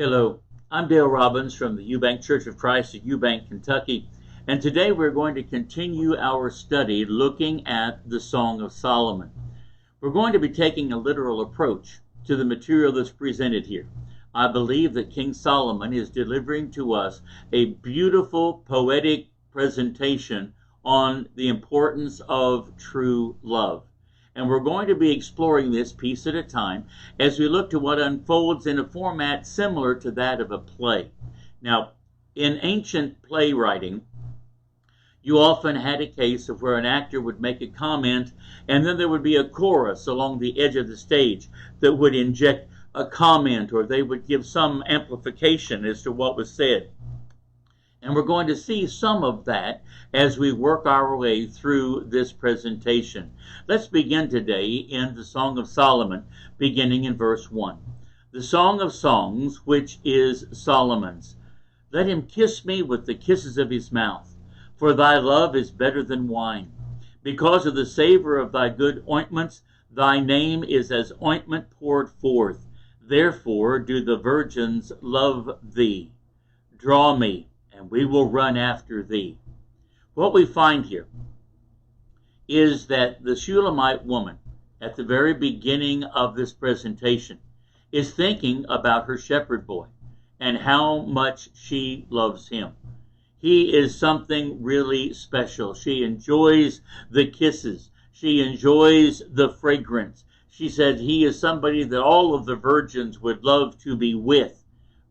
Hello, I'm Dale Robbins from the Eubank Church of Christ at Eubank, Kentucky, and today we're going to continue our study looking at the Song of Solomon. We're going to be taking a literal approach to the material that's presented here. I believe that King Solomon is delivering to us a beautiful poetic presentation on the importance of true love. And we're going to be exploring this piece at a time as we look to what unfolds in a format similar to that of a play. Now, in ancient playwriting, you often had a case of where an actor would make a comment and then there would be a chorus along the edge of the stage that would inject a comment, or they would give some amplification as to what was said. And we're going to see some of that as we work our way through this presentation. Let's begin today in the Song of Solomon, beginning in verse 1. The Song of Songs, which is Solomon's. Let him kiss me with the kisses of his mouth, for thy love is better than wine. Because of the savor of thy good ointments, thy name is as ointment poured forth. Therefore do the virgins love thee. Draw me, and we will run after thee. What we find here is that the Shulamite woman, at the very beginning of this presentation, is thinking about her shepherd boy and how much she loves him. He is something really special. She enjoys the kisses. She enjoys the fragrance. She said he is somebody that all of the virgins would love to be with,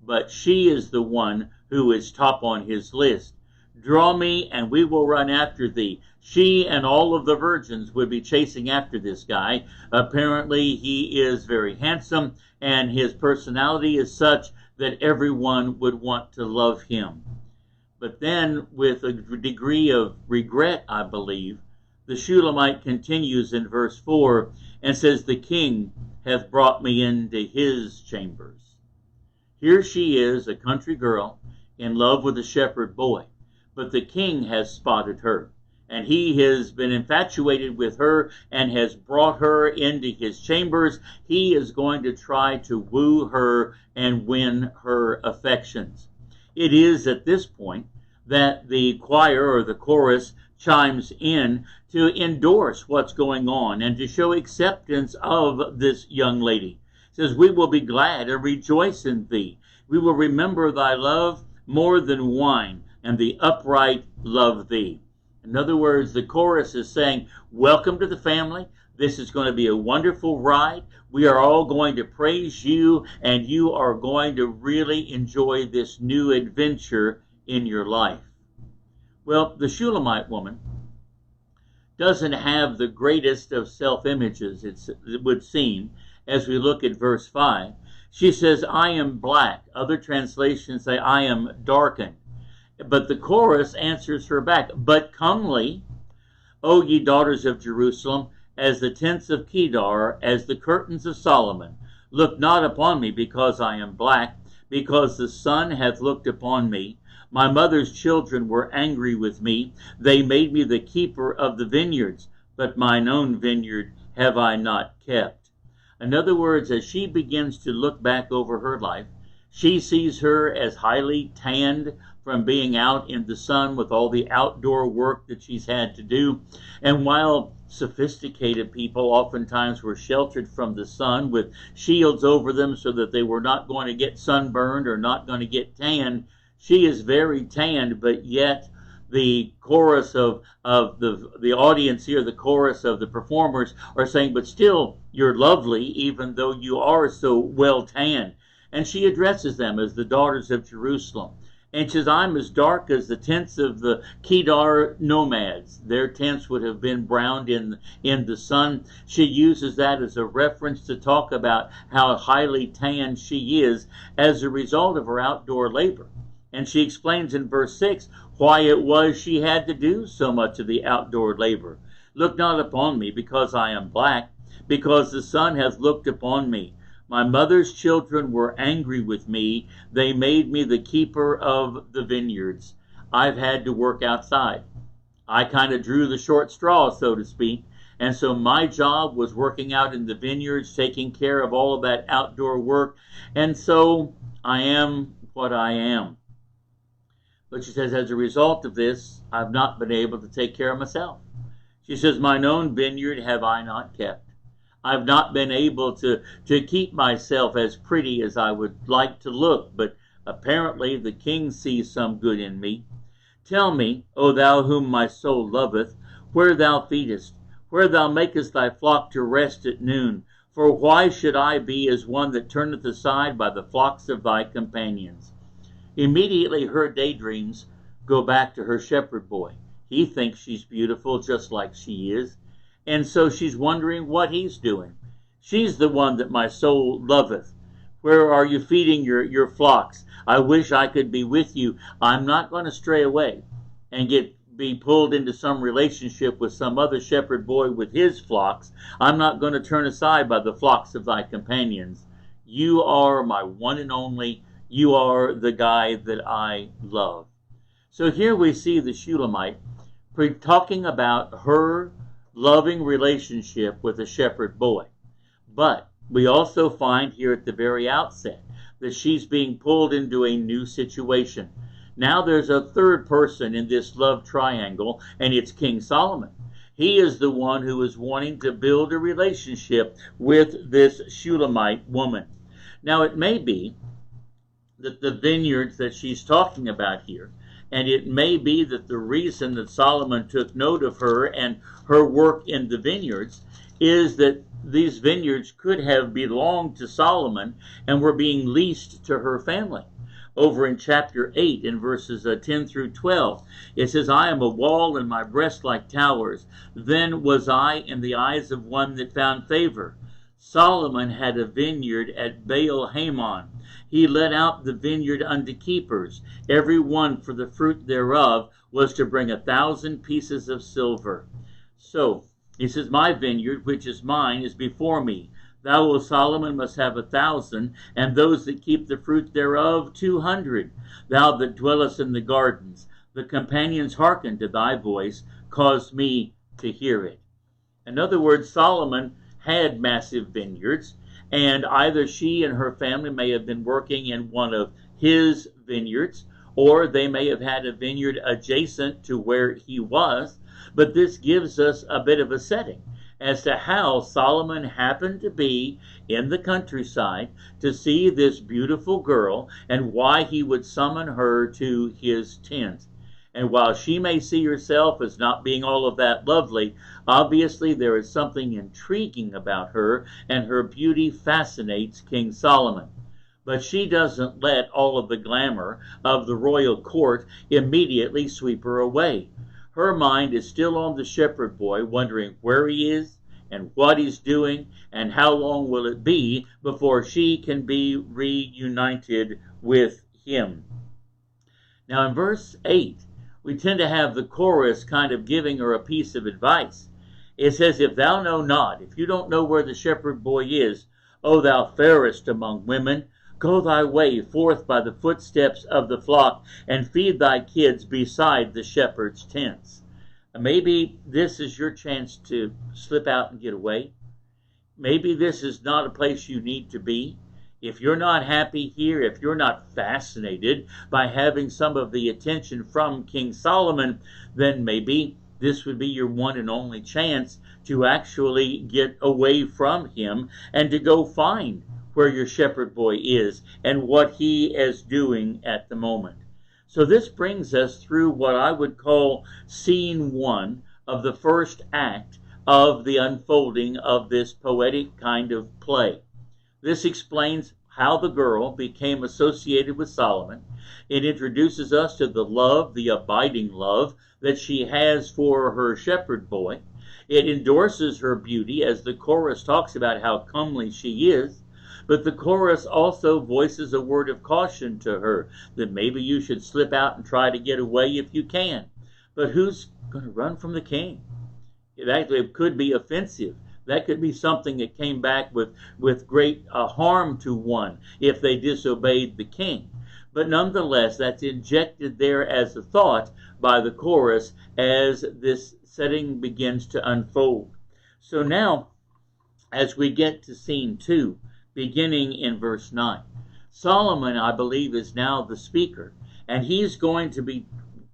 but she is the one who is top on his list. Draw me, and we will run after thee. She and all of the virgins would be chasing after this guy. Apparently, he is very handsome, and his personality is such that everyone would want to love him. But then, with a degree of regret, I believe, the Shulamite continues in verse 4 and says, the king hath brought me into his chambers. Here she is, a country girl, in love with a shepherd boy. But the king has spotted her, and he has been infatuated with her and has brought her into his chambers. He is going to try to woo her and win her affections. It is at this point that the choir or the chorus chimes in to endorse what's going on and to show acceptance of this young lady. It says, we will be glad and rejoice in thee. We will remember thy love more than wine, and the upright love thee. In other words, the chorus is saying, welcome to the family. This is going to be a wonderful ride. We are all going to praise you, and you are going to really enjoy this new adventure in your life. Well, the Shulamite woman doesn't have the greatest of self-images, it would seem, as we look at verse 5. She says, I am black. Other translations say, I am darkened. But the chorus answers her back, but comely, O ye daughters of Jerusalem, as the tents of Kedar, as the curtains of Solomon. Look not upon me because I am black, because the sun hath looked upon me. My mother's children were angry with me. They made me the keeper of the vineyards, but mine own vineyard have I not kept. In other words, as she begins to look back over her life, she sees her as highly tanned from being out in the sun with all the outdoor work that she's had to do. And while sophisticated people oftentimes were sheltered from the sun with shields over them so that they were not going to get sunburned or not going to get tanned, she is very tanned, but yet the chorus of the audience here, the chorus of the performers are saying, but still, you're lovely, even though you are so well tanned. And she addresses them as the daughters of Jerusalem. And she says, I'm as dark as the tents of the Kedar nomads. Their tents would have been browned in the sun. She uses that as a reference to talk about how highly tanned she is as a result of her outdoor labor. And she explains in verse 6 why it was she had to do so much of the outdoor labor. Look not upon me because I am black, because the sun hath looked upon me. My mother's children were angry with me. They made me the keeper of the vineyards. I've had to work outside. I kind of drew the short straw, so to speak. And so my job was working out in the vineyards, taking care of all of that outdoor work. And so I am what I am. But she says, as a result of this, I've not been able to take care of myself. She says, mine own vineyard have I not kept. I've not been able to keep myself as pretty as I would like to look, but apparently the king sees some good in me. Tell me, O thou whom my soul loveth, where thou feedest, where thou makest thy flock to rest at noon. For why should I be as one that turneth aside by the flocks of thy companions? Immediately her daydreams go back to her shepherd boy. He thinks she's beautiful just like she is, and so she's wondering what he's doing. She's the one that my soul loveth. Where are you feeding your flocks? I wish I could be with you. I'm not going to stray away and be pulled into some relationship with some other shepherd boy with his flocks. I'm not going to turn aside by the flocks of thy companions. You are my one and only. You are the guy that I love. So here we see the Shulamite talking about her loving relationship with a shepherd boy. But we also find here at the very outset that she's being pulled into a new situation. Now there's a third person in this love triangle, and it's King Solomon. He is the one who is wanting to build a relationship with this Shulamite woman. Now it may be that the vineyards that she's talking about here, and it may be that the reason that Solomon took note of her and her work in the vineyards is that these vineyards could have belonged to Solomon and were being leased to her family. Over in chapter 8 in verses 10 through 12, it says, I am a wall and my breast like towers. Then was I in the eyes of one that found favor. Solomon had a vineyard at Baal Hamon. He let out the vineyard unto keepers. Every one for the fruit thereof was to bring 1,000 pieces of silver. So, he says, my vineyard, which is mine, is before me. Thou, O Solomon, must have 1,000, and those that keep the fruit thereof 200. Thou that dwellest in the gardens, the companions hearken to thy voice, cause me to hear it. In other words, Solomon had massive vineyards, and either she and her family may have been working in one of his vineyards, or they may have had a vineyard adjacent to where he was. But this gives us a bit of a setting as to how Solomon happened to be in the countryside to see this beautiful girl and why he would summon her to his tent. And while she may see herself as not being all of that lovely, obviously there is something intriguing about her, and her beauty fascinates King Solomon. But she doesn't let all of the glamour of the royal court immediately sweep her away. Her mind is still on the shepherd boy, wondering where he is and what he's doing and how long will it be before she can be reunited with him. Now in verse 8, we tend to have the chorus kind of giving her a piece of advice. It says, if thou know not, if you don't know where the shepherd boy is, O thou fairest among women, go thy way forth by the footsteps of the flock, and feed thy kids beside the shepherd's tents. Maybe this is your chance to slip out and get away. Maybe this is not a place you need to be. If you're not happy here, if you're not fascinated by having some of the attention from King Solomon, then maybe this would be your one and only chance to actually get away from him and to go find where your shepherd boy is and what he is doing at the moment. So this brings us through what I would call scene 1 of the first act of the unfolding of this poetic kind of play. This explains how the girl became associated with Solomon. It introduces us to the love, the abiding love, that she has for her shepherd boy. It endorses her beauty as the chorus talks about how comely she is. But the chorus also voices a word of caution to her that maybe you should slip out and try to get away if you can. But who's going to run from the king? It could be offensive. That could be something that came back with great harm to one if they disobeyed the king. But nonetheless, that's injected there as a thought by the chorus as this setting begins to unfold. So now, as we get to scene 2, beginning in verse 9, Solomon, I believe, is now the speaker, and he's going to be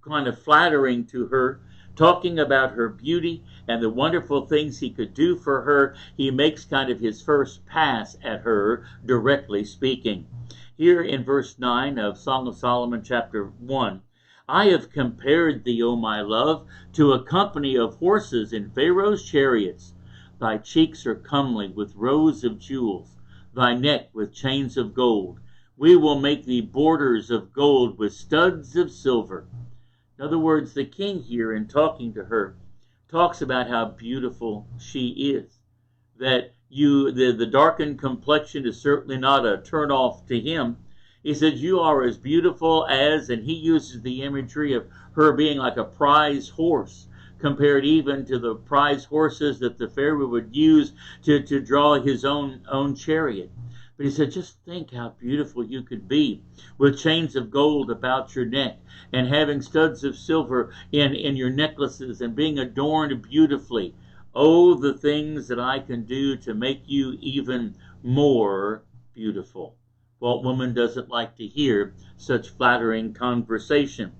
kind of flattering to her, talking about her beauty and the wonderful things he could do for her. He makes kind of his first pass at her, directly speaking. Here in verse 9 of Song of Solomon, chapter 1, I have compared thee, O my love, to a company of horses in Pharaoh's chariots. Thy cheeks are comely with rows of jewels, thy neck with chains of gold. We will make thee borders of gold with studs of silver. In other words, the king here, in talking to her, talks about how beautiful she is. That the darkened complexion is certainly not a turn-off to him. He said, you are as beautiful as, and he uses the imagery of her being like a prize horse, compared even to the prize horses that the Pharaoh would use to draw his own chariot. But he said, just think how beautiful you could be with chains of gold about your neck and having studs of silver in your necklaces and being adorned beautifully. Oh, the things that I can do to make you even more beautiful. What woman doesn't like to hear such flattering conversation?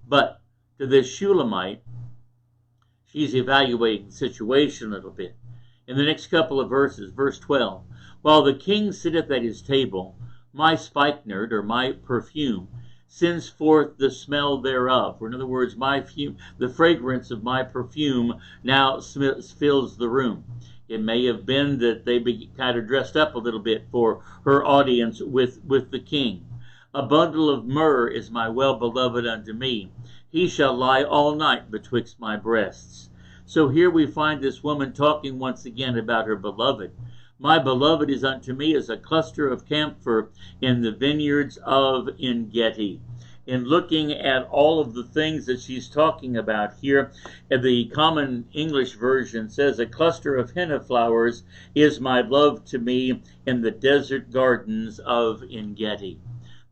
But to this Shulamite, she's evaluating the situation a little bit. In the next couple of verses, verse 12, while the king sitteth at his table, my spikenard, or my perfume, sends forth the smell thereof. Or in other words, the fragrance of my perfume now fills the room. It may have been that they be kind of dressed up a little bit for her audience with the king. A bundle of myrrh is my well-beloved unto me. He shall lie all night betwixt my breasts. So here we find this woman talking once again about her beloved. My beloved is unto me as a cluster of camphor in the vineyards of En-gedi. In looking at all of the things that she's talking about here, the Common English Version says, a cluster of henna flowers is my love to me in the desert gardens of En-gedi.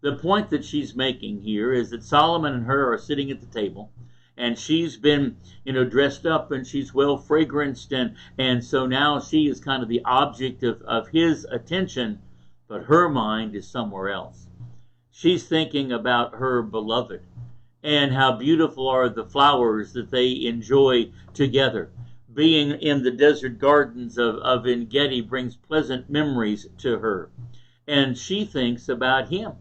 The point that she's making here is that Solomon and her are sitting at the table, and she's been, dressed up, and she's well fragranced, and so now she is kind of the object of his attention, but her mind is somewhere else. She's thinking about her beloved and how beautiful are the flowers that they enjoy together. Being in the desert gardens of En-gedi brings pleasant memories to her. And she thinks about him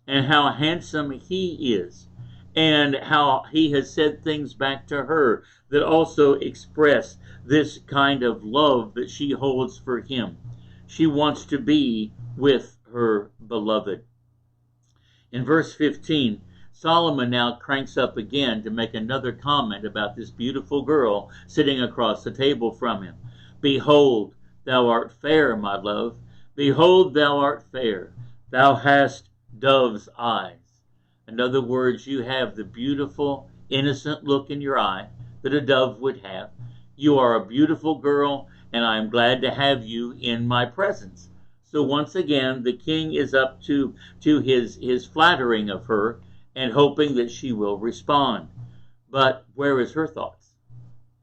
and how handsome he is, and how he has said things back to her that also express this kind of love that she holds for him. She wants to be with her beloved. In verse 15, Solomon now cranks up again to make another comment about this beautiful girl sitting across the table from him. Behold, thou art fair, my love. Behold, thou art fair. Thou hast dove's eyes. In other words, you have the beautiful, innocent look in your eye that a dove would have. You are a beautiful girl, and I am glad to have you in my presence. So once again, the king is up to his flattering of her and hoping that she will respond. But where is her thoughts?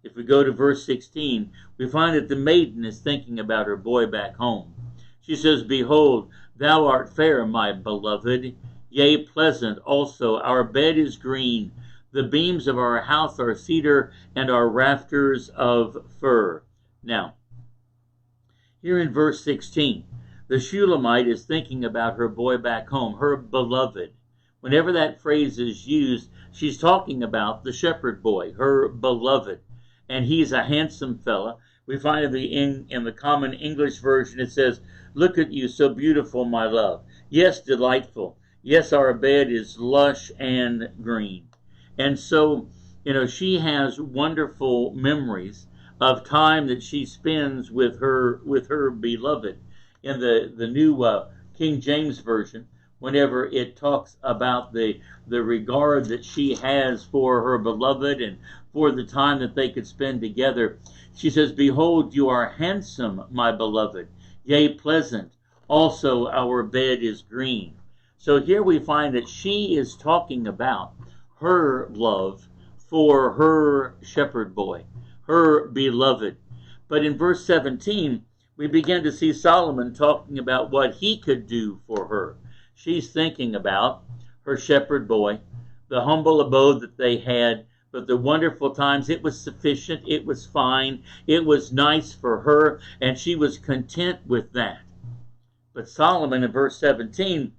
If we go to verse 16, we find that the maiden is thinking about her boy back home. She says, Behold, thou art fair, my beloved, yea, pleasant also. Our bed is green. The beams of our house are cedar, and our rafters of fir. Now, here in verse 16, the Shulamite is thinking about her boy back home, her beloved. Whenever that phrase is used, she's talking about the shepherd boy, her beloved. And he's a handsome fella. We find in the Common English Version, it says, Look at you, so beautiful, my love. Yes, delightful. Yes, our bed is lush and green. And so, she has wonderful memories of time that she spends with her beloved. In the new King James Version, whenever it talks about the regard that she has for her beloved and for the time that they could spend together, she says, Behold, you are handsome, my beloved, yea, pleasant. Also, our bed is green. So here we find that she is talking about her love for her shepherd boy, her beloved. But in verse 17, we begin to see Solomon talking about what he could do for her. She's thinking about her shepherd boy, the humble abode that they had, but the wonderful times. It was sufficient, it was fine, it was nice for her, and she was content with that. But Solomon in verse 17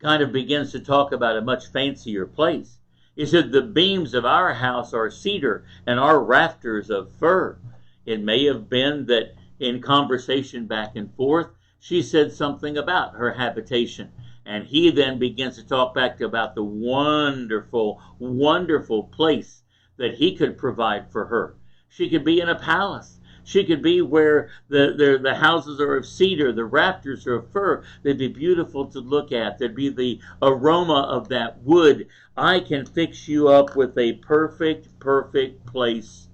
kind of begins to talk about a much fancier place. He said, the beams of our house are cedar and our rafters of fir. It may have been that in conversation back and forth, she said something about her habitation. And he then begins to talk back about the wonderful, wonderful place that he could provide for her. She could be in a palace. She could be where the houses are of cedar, the rafters are of fir. They'd be beautiful to look at. There'd be the aroma of that wood. I can fix you up with a perfect, perfect place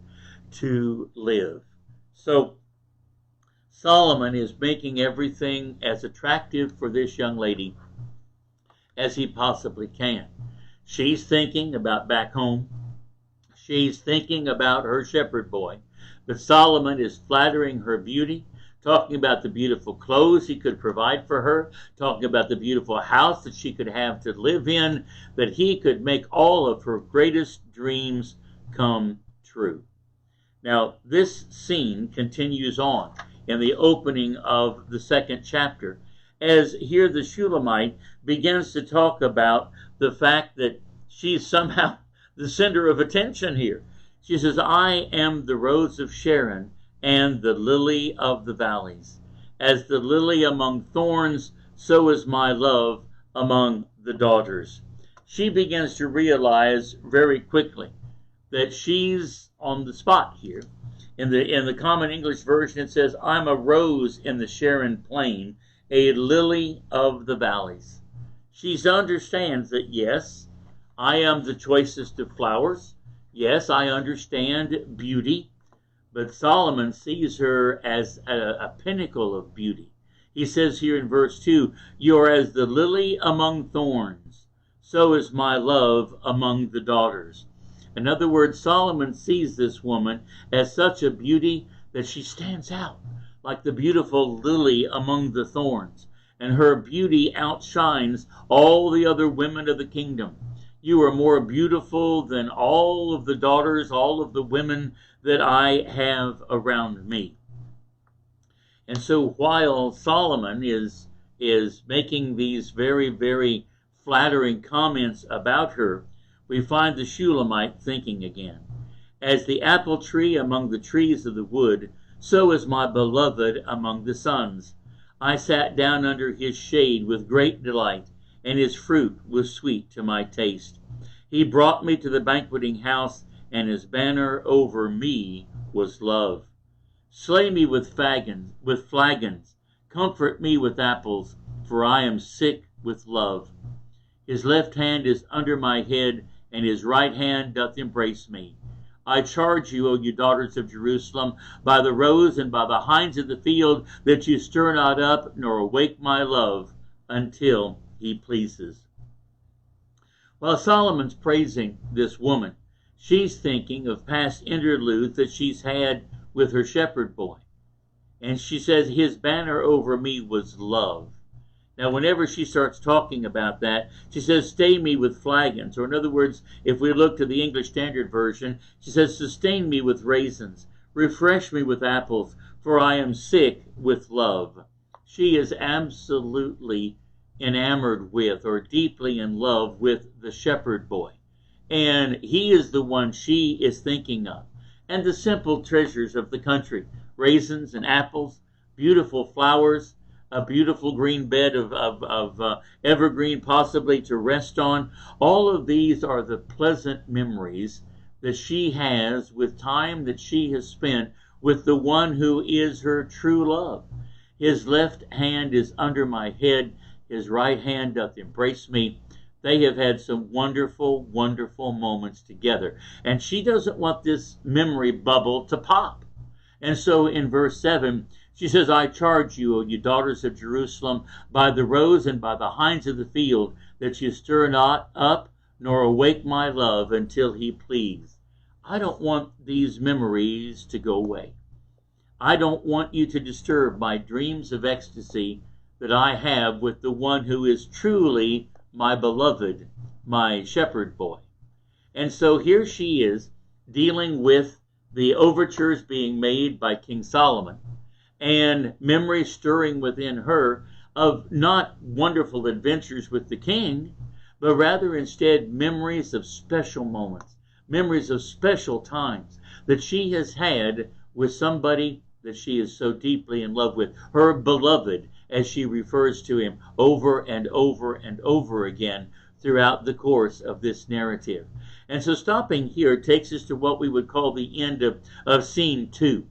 to live. So Solomon is making everything as attractive for this young lady as he possibly can. She's thinking about back home. She's thinking about her shepherd boy. But Solomon is flattering her beauty, talking about the beautiful clothes he could provide for her, talking about the beautiful house that she could have to live in, that he could make all of her greatest dreams come true. Now, this scene continues on in the opening of the second chapter, as here the Shulamite begins to talk about the fact that she's somehow the center of attention here. She says, I am the rose of Sharon and the lily of the valleys. As the lily among thorns, so is my love among the daughters. She begins to realize very quickly that she's on the spot here. In the Common English Version, it says, I'm a rose in the Sharon plain, a lily of the valleys. She understands that, yes, I am the choicest of flowers. Yes, I understand beauty, but Solomon sees her as a pinnacle of beauty. He says here in verse 2, you are as the lily among thorns, so is my love among the daughters. In other words, Solomon sees this woman as such a beauty that she stands out like the beautiful lily among the thorns, and her beauty outshines all the other women of the kingdom. You are more beautiful than all of the daughters, all of the women that I have around me. And so while Solomon is making these very, very flattering comments about her, we find the Shulamite thinking again. As the apple tree among the trees of the wood, so is my beloved among the sons. I sat down under his shade with great delight, and his fruit was sweet to my taste. He brought me to the banqueting house, and his banner over me was love. Slay me with flagons, comfort me with apples, for I am sick with love. His left hand is under my head, and his right hand doth embrace me. I charge you, O you daughters of Jerusalem, by the roes and by the hinds of the field, that you stir not up, nor awake my love, until he pleases. While Solomon's praising this woman, she's thinking of past interludes that she's had with her shepherd boy. And she says, his banner over me was love. Now, whenever she starts talking about that, she says, stay me with flagons. Or in other words, if we look to the English Standard Version, she says, sustain me with raisins. Refresh me with apples, for I am sick with love. She is absolutely enamored with, or deeply in love with, the shepherd boy. And he is the one she is thinking of. And the simple treasures of the country, raisins and apples, beautiful flowers, a beautiful green bed of evergreen possibly to rest on. All of these are the pleasant memories that she has with time that she has spent with the one who is her true love. His left hand is under my head, his right hand doth embrace me. They have had some wonderful, wonderful moments together. And she doesn't want this memory bubble to pop. And so in verse 7, she says, I charge you, O you daughters of Jerusalem, by the roes and by the hinds of the field, that you stir not up, nor awake my love until he please. I don't want these memories to go away. I don't want you to disturb my dreams of ecstasy that I have with the one who is truly my beloved, my shepherd boy. And so here she is dealing with the overtures being made by King Solomon and memories stirring within her of not wonderful adventures with the king, but rather instead memories of special moments, memories of special times that she has had with somebody that she is so deeply in love with, her beloved, as she refers to him over and over and over again throughout the course of this narrative. And so stopping here takes us to what we would call the end of scene 2.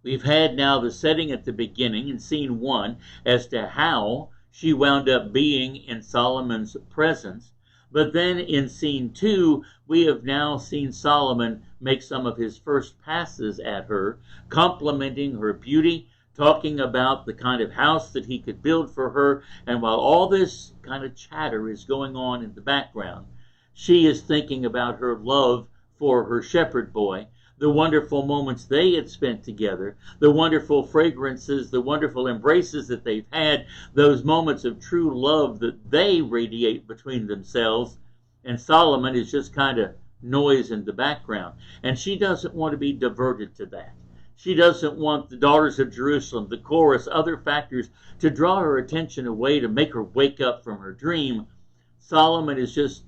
We've had now the setting at the beginning in scene 1 as to how she wound up being in Solomon's presence. But then in scene 2, we have now seen Solomon make some of his first passes at her, complimenting her beauty, talking about the kind of house that he could build for her. And while all this kind of chatter is going on in the background, she is thinking about her love for her shepherd boy, the wonderful moments they had spent together, the wonderful fragrances, the wonderful embraces that they've had, those moments of true love that they radiate between themselves. And Solomon is just kind of noise in the background. And she doesn't want to be diverted to that. She doesn't want the daughters of Jerusalem, the chorus, other factors to draw her attention away, to make her wake up from her dream. Solomon is just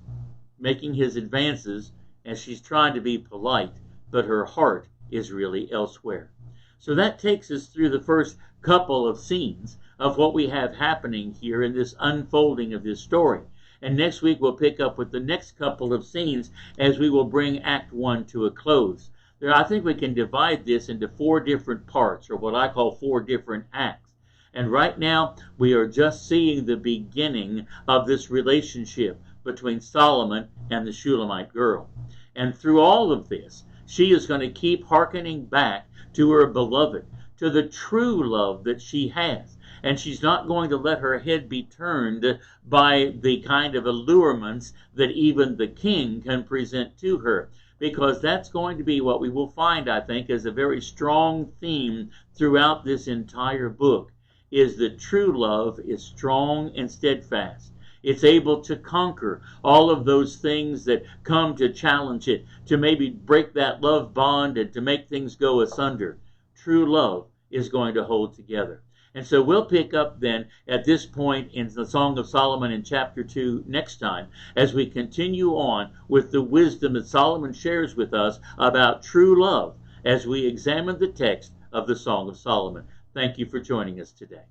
making his advances as she's trying to be polite, but her heart is really elsewhere. So that takes us through the first couple of scenes of what we have happening here in this unfolding of this story. And next week we'll pick up with the next couple of scenes as we will bring Act 1 to a close. I think we can divide this into 4 different parts, or what I call 4 different acts. And right now we are just seeing the beginning of this relationship between Solomon and the Shulamite girl. And through all of this, she is going to keep hearkening back to her beloved, to the true love that she has. And she's not going to let her head be turned by the kind of allurements that even the king can present to her. Because that's going to be what we will find, I think, as a very strong theme throughout this entire book, is that true love is strong and steadfast. It's able to conquer all of those things that come to challenge it, to maybe break that love bond and to make things go asunder. True love is going to hold together. And so we'll pick up then at this point in the Song of Solomon in chapter 2 next time, as we continue on with the wisdom that Solomon shares with us about true love as we examine the text of the Song of Solomon. Thank you for joining us today.